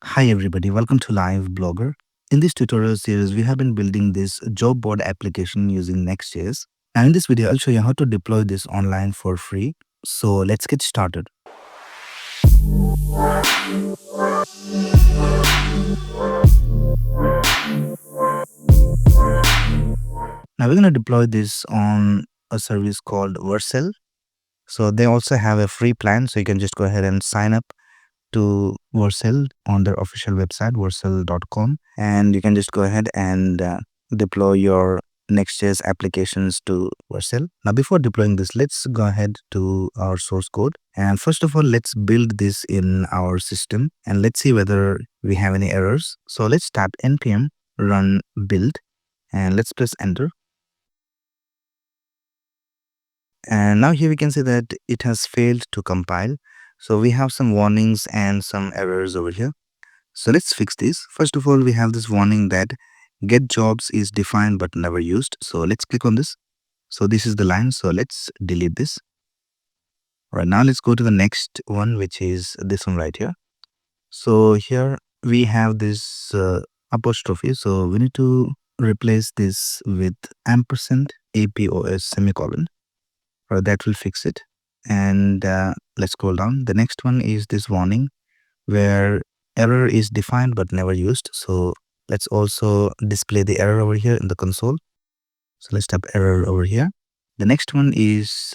Hi everybody, welcome to Live Blogger. In this tutorial series, we have been building this job board application using Next.js. And in this video, I'll show you how to deploy this online for free. So let's get started. Now we're going to deploy this on a service called Vercel. So they also have a free plan, so you can just go ahead and sign up to Vercel on their official website, vercel.com, and you can just go ahead and deploy your Next.js applications to Vercel. Now, before deploying this, let's go ahead to our source code. And first of all, let's build this in our system and let's see whether we have any errors. So let's tap npm run build and let's press enter. And now here we can see that it has failed to compile. So we have some warnings and some errors over here. So let's fix this. First of all, we have this warning that get jobs is defined but never used. So let's click on this. So this is the line. So let's delete this. Right now, let's go to the next one, which is this one right here. So here we have this apostrophe. So we need to replace this with ampersand APOS semicolon. That will fix it. And let's scroll down. The next one is this warning where error is defined but never used. So let's also display the error over here in the console. So let's type error over here. The next one is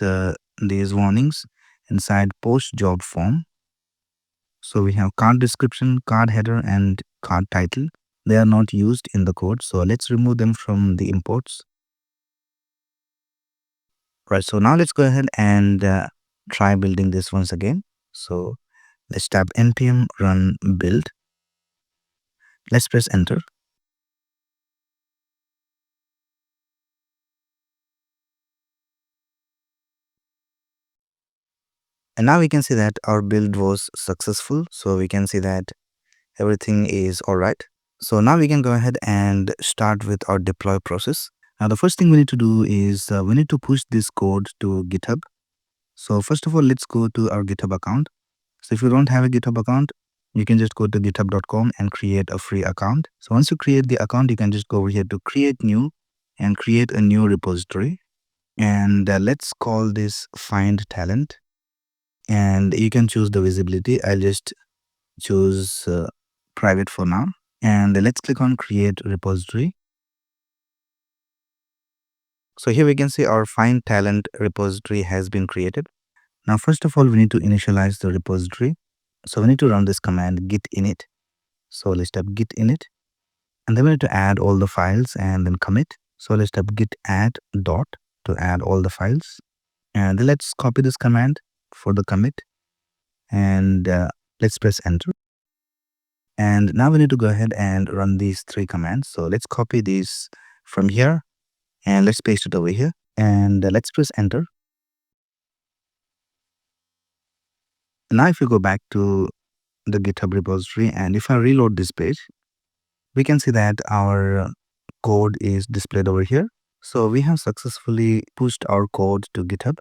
these warnings inside post job form. So we have card description, card header, and card title. They are not used in the code. So let's remove them from the imports. Right. So now let's go ahead and try building this once again. So let's tap npm run build. Let's press enter. And now we can see that our build was successful. So we can see that everything is all right. So now we can go ahead and start with our deploy process. Now the first thing we need to do is we need to push this code to GitHub. So first of all, let's go to our GitHub account. So if you don't have a GitHub account, you can just go to github.com and create a free account. So once you create the account, you can just go over here to create new and create a new repository. And let's call this find talent. And you can choose the visibility. I'll just choose private for now. And let's click on create repository. So here we can see our find talent repository has been created. Now, first of all, we need to initialize the repository. So we need to run this command git init. So let's type git init. And then we need to add all the files and then commit. So let's type git add dot to add all the files. And then let's copy this command for the commit. And let's press enter. And now we need to go ahead and run these three commands. So let's copy these from here and let's paste it over here. And let's press enter. Now if you go back to the GitHub repository and if I reload this page, we can see that our code is displayed over here. So we have successfully pushed our code to GitHub.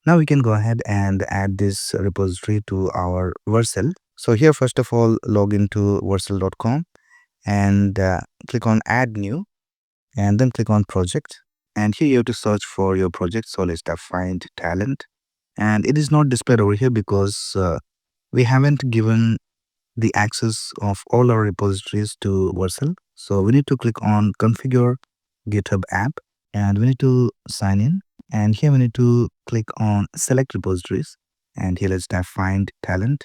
Now we can go ahead and add this repository to our Vercel. So here, first of all, log into vercel.com and click on add new and then click on project. And here you have to search for your project. So let's type find talent. And it is not displayed over here because we haven't given the access of all our repositories to Vercel. So we need to click on configure GitHub app and we need to sign in. And here we need to click on select repositories. And here let's type find talent.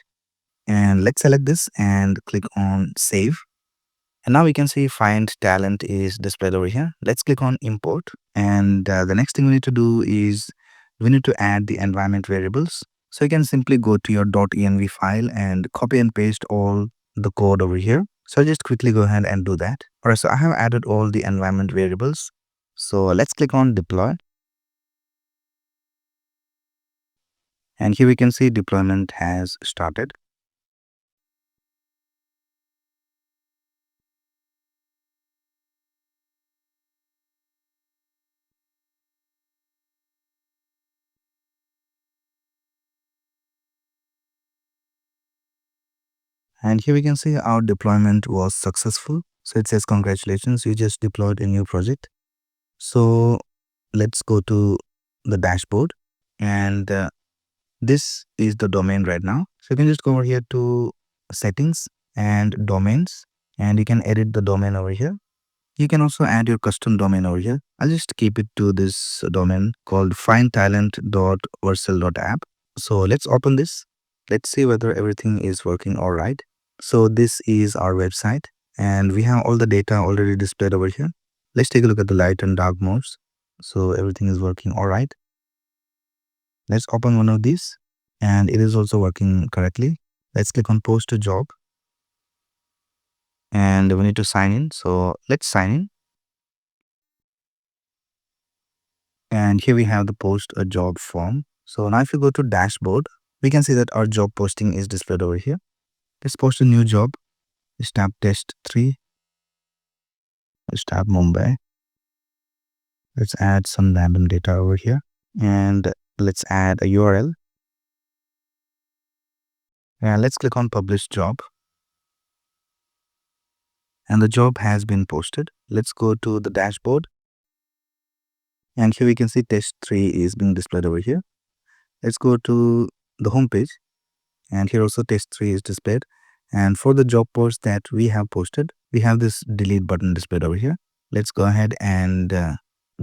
And let's select this and click on save. And now we can see find talent is displayed over here. Let's click on import. And the next thing we need to do is we need to add the environment variables. So you can simply go to your .env file and copy and paste all the code over here. So I'll just quickly go ahead and do that. All right, so I have added all the environment variables. So let's click on deploy. And here we can see deployment has started. And here we can see our deployment was successful. So it says congratulations, you just deployed a new project. So let's go to the dashboard, and this is the domain right now. So you can just go over here to settings and domains, and you can edit the domain over here. You can also add your custom domain over here. I'll just keep it to this domain called findtalent.vercel.app. So let's open this. Let's see whether everything is working all right. So this is our website, and we have all the data already displayed over here. Let's take a look at the light and dark modes. So everything is working all right. Let's open one of these, and it is also working correctly. Let's click on post a job, and we need to sign in. So let's sign in. And here we have the post a job form. So now if you go to dashboard, we can see that our job posting is displayed over here. Let's post a new job. Let's tap test 3. Let's tap Mumbai. Let's add some random data over here. And let's add a URL. And let's click on publish job. And the job has been posted. Let's go to the dashboard. And here we can see test 3 is being displayed over here. Let's go to the home page, and here also test 3 is displayed. And for the job post that we have posted, we have this delete button displayed over here. Let's go ahead and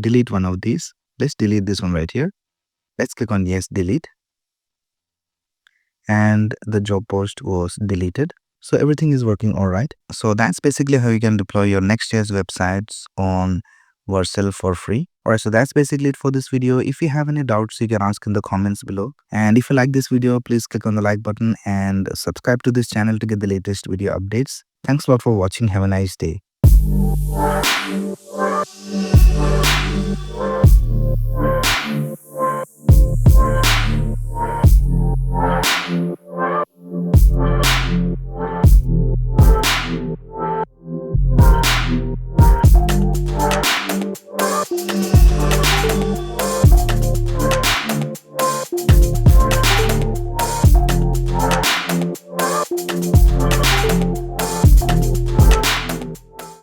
delete one of these. Let's delete this one right here. Let's click on yes, delete. And the job post was deleted. So everything is working all right. So that's basically how you can deploy your Next.js websites on Vercel for free. Alright, so that's basically it for this video. If you have any doubts, you can ask in the comments below. And if you like this video, please click on the like button and subscribe to this channel to get the latest video updates. Thanks a lot for watching. Have a nice day.